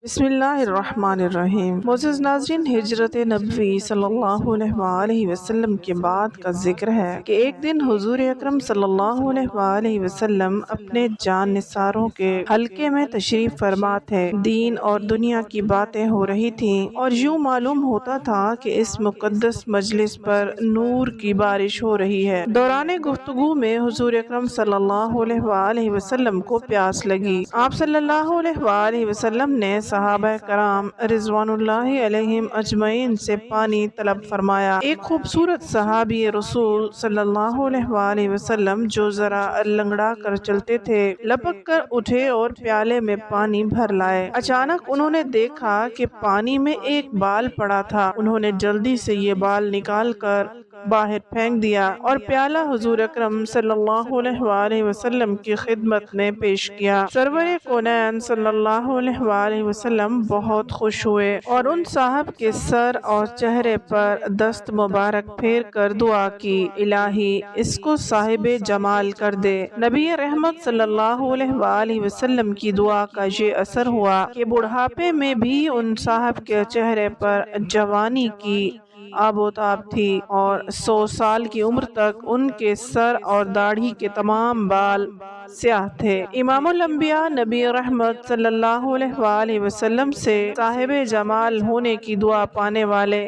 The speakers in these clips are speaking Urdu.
بسم اللہ الرحمن الرحیم۔ معزز ناظرین، ہجرت نبوی صلی اللہ علیہ وآلہ وسلم کے بعد کا ذکر ہے کہ ایک دن حضور اکرم صلی اللہ علیہ وآلہ وسلم اپنے جان نثاروں کے حلقے میں تشریف فرما تھے۔ دین اور دنیا کی باتیں ہو رہی تھیں اور یوں معلوم ہوتا تھا کہ اس مقدس مجلس پر نور کی بارش ہو رہی ہے۔ دوران گفتگو میں حضور اکرم صلی اللہ علیہ وآلہ وسلم کو پیاس لگی۔ آپ صلی اللہ علیہ وآلہ وسلم نے صحابہ کرام رضوان اللہ علیہم اجمعین سے پانی طلب فرمایا۔ ایک خوبصورت صحابی رسول صلی اللہ علیہ وآلہ وسلم جو ذرا لنگڑا کر چلتے تھے، لپک کر اٹھے اور پیالے میں پانی بھر لائے۔ اچانک انہوں نے دیکھا کہ پانی میں ایک بال پڑا تھا۔ انہوں نے جلدی سے یہ بال نکال کر باہر پھینک دیا اور پیالہ حضور اکرم صلی اللہ علیہ وآلہ وسلم کی خدمت میں پیش کیا۔ سرور کونین صلی اللہ علیہ وآلہ وسلم بہت خوش ہوئے اور ان صاحب کے سر اور چہرے پر دست مبارک پھیر کر دعا کی، الہی اس کو صاحب جمال کر دے۔ نبی رحمت صلی اللہ علیہ وآلہ وسلم کی دعا کا یہ اثر ہوا کہ بڑھاپے میں بھی ان صاحب کے چہرے پر جوانی کی آب و تاب تھی اور 100 سال کی عمر تک ان کے سر اور داڑھی کے تمام بال سیاہ تھے۔ امام الانبیاء نبی رحمت صلی اللہ علیہ وآلہ وسلم سے صاحب جمال ہونے کی دعا پانے والے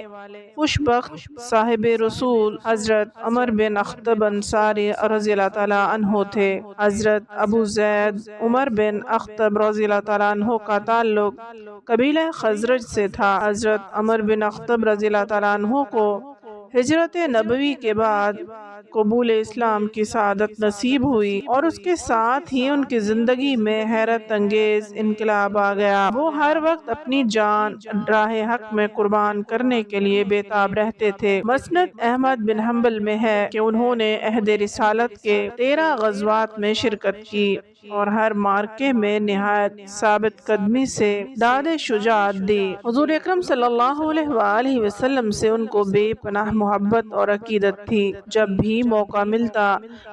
خوش بخت صاحب رسول حضرت عمر بن اخطب انصاری رضی اللہ تعالیٰ عنہ تھے۔ حضرت ابو زید عمر بن اخطب رضی اللہ تعالیٰ عنہ کا تعلق قبیلہ خزرج سے تھا۔ حضرت عمر بن اخطب رضی اللہ تعالیٰ عنہ کو ہجرت نبوی کے بعد قبول اسلام کی سعادت نصیب ہوئی اور اس کے ساتھ ہی ان کی زندگی میں حیرت انگیز انقلاب آ گیا۔ وہ ہر وقت اپنی جان راہ حق میں قربان کرنے کے لیے بےتاب رہتے تھے۔ مسند احمد بن حنبل میں ہے کہ انہوں نے عہد رسالت کے 13 غزوات میں شرکت کی اور ہر مارکے میں نہایت ثابت قدمی سے داد شجاعت دی۔ حضور اکرم صلی اللہ علیہ وآلہ وسلم سے ان کو بے پناہ محبت اور عقیدت تھی۔ جب بھی موقع ملتا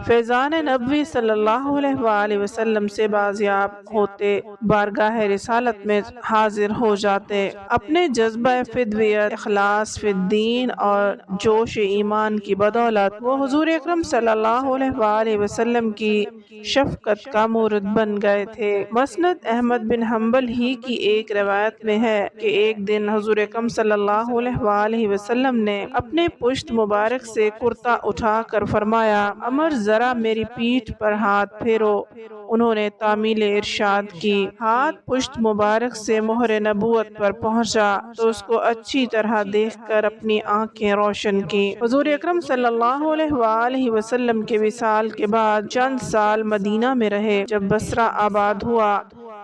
فیضان نبوی صلی اللہ علیہ وآلہ وسلم سے بازیاب ہوتے، بارگاہ رسالت میں حاضر ہو جاتے۔ اپنے جذبہ فدویت، اخلاص فی الدین اور جوش ایمان کی بدولت وہ حضور اکرم صلی اللہ علیہ وآلہ وسلم کی شفقت کا مورد بن گئے تھے۔ مسند احمد بن حنبل ہی کی ایک روایت میں ہے کہ ایک دن حضور اکرم صلی اللہ علیہ وآلہ وسلم نے اپنے پشت مبارک سے کرتا اٹھا کر فرمایا، عمر ذرا میری پیٹھ پر ہاتھ پھیرو۔ انہوں نے تعمیل ارشاد کی۔ ہاتھ پشت مبارک سے مہر نبوت پر پہنچا تو اس کو اچھی طرح دیکھ کر اپنی آنکھیں روشن کی۔ حضور اکرم صلی اللہ علیہ وآلہ وسلم کے وصال کے بعد چند سال مدینہ میں رہے۔ جب بصرہ آباد ہوا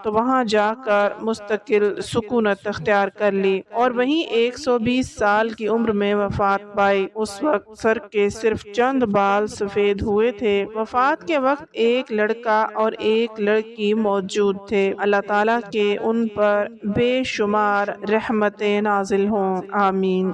تو وہاں جا کر مستقل سکونت اختیار کر لی اور وہیں 120 سال کی عمر میں وفات پائی۔ اس وقت سر کے صرف چند بال سفید ہوئے تھے۔ وفات کے وقت ایک لڑکا اور ایک لڑکی موجود تھے۔ اللہ تعالیٰ کے ان پر بے شمار رحمتیں نازل ہوں، آمین۔